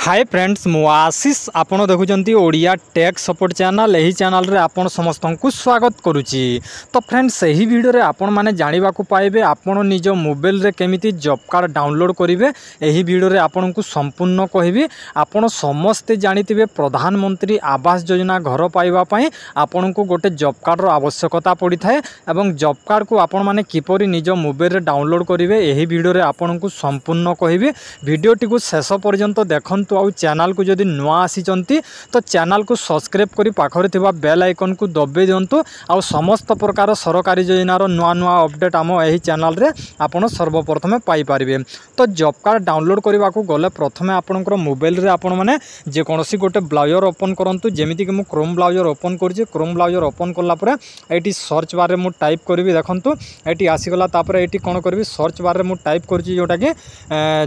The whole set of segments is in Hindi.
हाय फ्रेंड्स मु आशीष आपण देखुंत ओडिया टेक सपोर्ट चैनल यही चैनल रे आपण समस्त को स्वागत करुच्ची। तो फ्रेंड्स यही वीडियो रे आपण माने जानिबा को पाइबे आपण निज मोबाइल रे केमिति जॉब कार्ड डाउनलोड करिवे। यही वीडियो रे आपण को संपूर्ण कहबी। आपण समस्ते जानिथिबे प्रधानमंत्री आवास योजना घर पाइबा पई आपण को गोटे जॉब कार्ड रो आवश्यकता पड़ी थाए एवं जॉब कार्ड को आपण माने किपरि निज मोबाइल रे डाउनलोड करिवे यही वीडियो रे आपण को संपूर्ण कहबी। वीडियोटी को शेष पर्यंत देखंतु। आउ चैनल को जदि नुआ आसीचंती तो चैनल को सब्सक्राइब करी पाखरे थिबा बेल आइकन को दबे दियंतु। आउ समस्त प्रकार सरकारी योजनार नुआ नुआ अपडेट आम यही चैनल रे आपण सर्वप्रथमे पाई परिबे। तो जॉब कार्ड डाउनलोड करबा को गले प्रथमे आपनकर मोबाइल रे आपण माने जे कोनोसी गोटे ब्राउजर ओपन करंतु। जेमिति कि मु क्रोम ब्राउजर ओपन करछि। क्रोम ब्राउजर ओपन करला परे एटी सर्च बार रे मु टाइप करबी। देखंतु एटी आसी गला तापर एटी कोन करबी सर्च बार रे मु टाइप करछि जोटा कि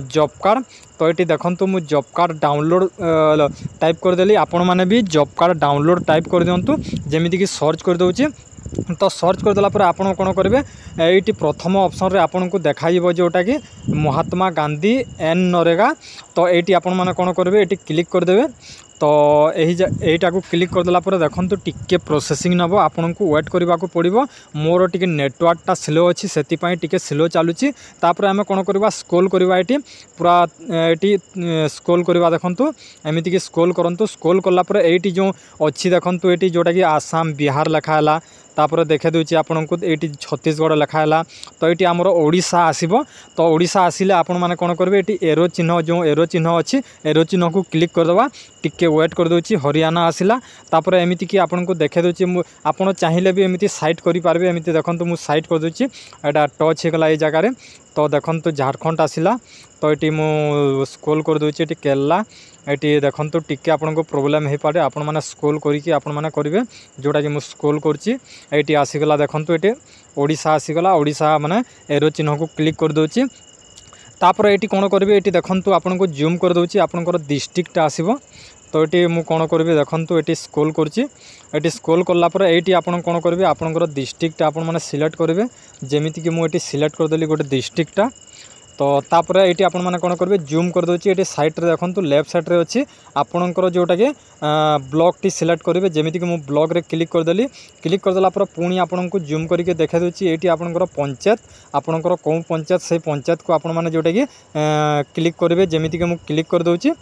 जॉब कार्ड। तो ये देखो मुझे जॉब कार्ड डाउनलोड टाइप करदेली। आपण मैंने भी जॉब कार्ड डाउनलोड टाइप कर दिंतु। जमीती कि सर्च कर दूची। तो सर्च करदेला पर आपण कौन करेंगे ये प्रथम ऑप्शन रे आपन को देखाइबो जोटा कि महात्मा गांधी एन नरेगा। तो ये आपण मैंने कौन करेंगे ये क्लिक करदेवे। तो यहीटा को क्लिक करदेला पर देखंतु टिके प्रोसेसिंग नबो आपन को वेट करबा को पड़िबो। मोर टिके नेटवर्कटा स्लो अछि सेति पई टिके स्लो चालुची। तापर आमे कोन करबा स्क्रॉल करबा एटी पूरा एटी स्क्रॉल करबा। देखंतु एमिति कि स्क्रॉल करंतु। स्क्रॉल करला पर एटी जो अछि देखंतु एटी जोटा कि आसाम बिहार लिखा हला। तापर देखे दूची आपन को ये छत्तीसगढ़ लिखाला। तो ये आमर ओडिशा आसीबो। तो ओडिशा आसिले आपण माने कोन करबे ये एरो चिन्ह जो एरो चिन्ह अछि एरो चिन्ह को क्लिक करदबा। टिके वेट कर दूची। हरियाणा आसिला। तापर एमिति कि आपन को देखे दूची आपण चाहिले भी एमिति साइट करि पारबे। एमिति देखंतु मु साइट कर दूची। एटा टच हे गला ए जगह रे। तो देखंतु झारखंड आसिला। तो ये मु स्क्रॉल कर दूची। ये केरला ये देखंतु टिके आपन को प्रॉब्लम हे पारे। आपण माने स्क्रॉल करिकि आपण माने करिवे जोटा कि मु स्क्रॉल करछि। ये आसीगला देखंतु ये ओडिशा आसीगला। ओडिशा माने एरो चिन्ह को क्लिक कर दूची। तापर ये कौन करेंगे ये देखंतु आपन को जूम कर दूची। आपनकर डिस्ट्रिक्ट आसीबो। तो ये मु कौन करेंगे देखंतु ये स्क्रॉल करछि। ये स्क्रॉल करला पर ये आपन कौन करेंगे आपनकर डिस्ट्रिक्ट आपण माने सिलेक्ट करेंगे। जेमिति कि मु ये सिलेक्ट कर देली गोटे डिस्ट्रिक्टटा। तो तापर ये आपण मैंने कौन करेंगे जूम कर दूची। ये साइड रे देखंतु लेफ्ट साइड रे अच्छी आपणकर जोटा कि ब्लॉक टी सिलेक्ट करेंगे। जेमिति कि मु ब्लॉक रे क्लिक करदेली। क्लिक करदेला पर पुणी आपन को जूम करके देखा दूची। ये आपणकर पंचायत आपणकर कौ पंचायत से पंचायत को आपण मैंने जोटा कि क्लिक करेंगे। जेमिति कि मु क्लिक कर दूची।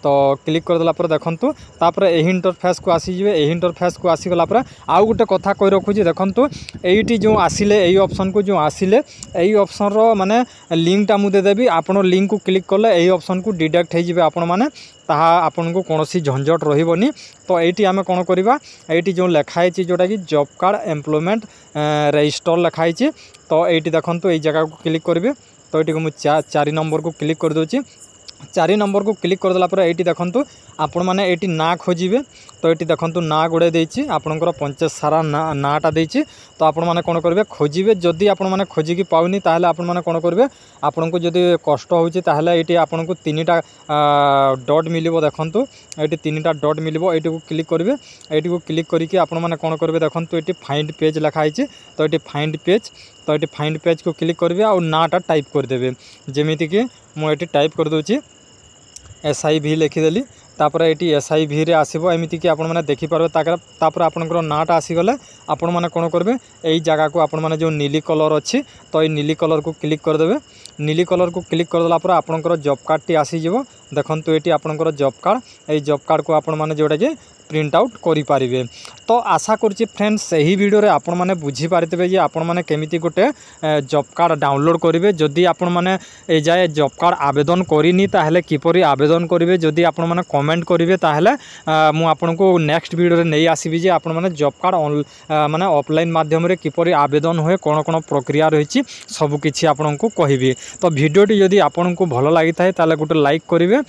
तो क्लिक करदेला पर देखंतु तापर एही इंटरफेस को आसीजिवे। एही इंटरफेस को आसीगला पर आउ गोटे कथा कहि रखुची। देखंतु एईटी जो आसिले एई ऑप्शन को जो आसिले एई ऑप्शन रो माने लिंकटा मु दे देबी। आपण लिंक को क्लिक करले एई ऑप्शन को डिडक्ट हे जिवे। आपण माने ताहा आपन को कोनोसी झंझट रहिबोनी। तो एईटी आमे कोन करबा एईटी जो लिखाई छि जोटा कि जॉब कार्ड एम्प्लॉयमेंट रजिस्टर लिखाई छि। तो एईटी देखंतु एई जगह को क्लिक करबे। तो एटी को मु 4 नंबर को क्लिक कर दोची। 4 नंबर को क्लिक करदेला पर ये देखंतु आपण माने एटी ना खोजिबे। तो ये देखंतु ना गुड़े देछि आपणकर पंचायत सारा नाटा देछि। तो आपण माने कोन करबे खोजिबे। जदि आपण माने खोजिकी पाउनी ताहले आपण माने कोन करबे आपण को जदि कष्ट होछि ताहले एटी आपण को 3टा डॉट मिलिबो। देखंतु एटी 3टा डॉट मिलिबो। एटी को क्लिक करबे। एटी को क्लिक करिकि आपण माने कोन करबे देखंतु एटी फाइंड पेज लिखा हिछि। तो एटी फाइंड पेज। तो ये फाइंड पेज को क्लिक करबे और नाटा टाइप कर देबे। जेमिति कि मु एटी टाइप कर दोछि SIV लिखिदेली। तापर ये SIV रे आसीबो। एमिति कि आपण माने देखि पारबे। तापर आपनकर नाटा आसीगले आपण माने कोन करबे एई जगह को आपण माने जो नीली कलर अछि तो ये नीली कलर को क्लिक कर देबे। नीली कलर को क्लिक करदेला पर आपनकर जॉब कार्ड टी आसी जिवो। देखंतु एटी आपनकर जॉब कार्ड। एई जॉब कार्ड को आपण माने जोटा कि प्रिंट आउट करि पारिबे। तो आशा करछि फ्रेंड्स सही वीडियो रे आपण माने बुझी पारितबे जे आपण माने केमिति गोटे जॉब कार्ड डाउनलोड करिवे। जदि आपण माने ए जाय जॉब कार्ड आवेदन करिनी ताहले किपरि आवेदन करिवे जदि आपण माने कमेंट करिवे ताहले मु आपण को नेक्स्ट वीडियो रे नै आसीबी जे आपण माने जॉब कार्ड माने ऑफलाइन माध्यम रे किपरि आवेदन होय कोन कोन प्रक्रिया रहिछि सब किछि आपण को कहिबी। तो वीडियोटी जदि आपण को भलो लागि थाए ताहले गोटे लाइक करिवे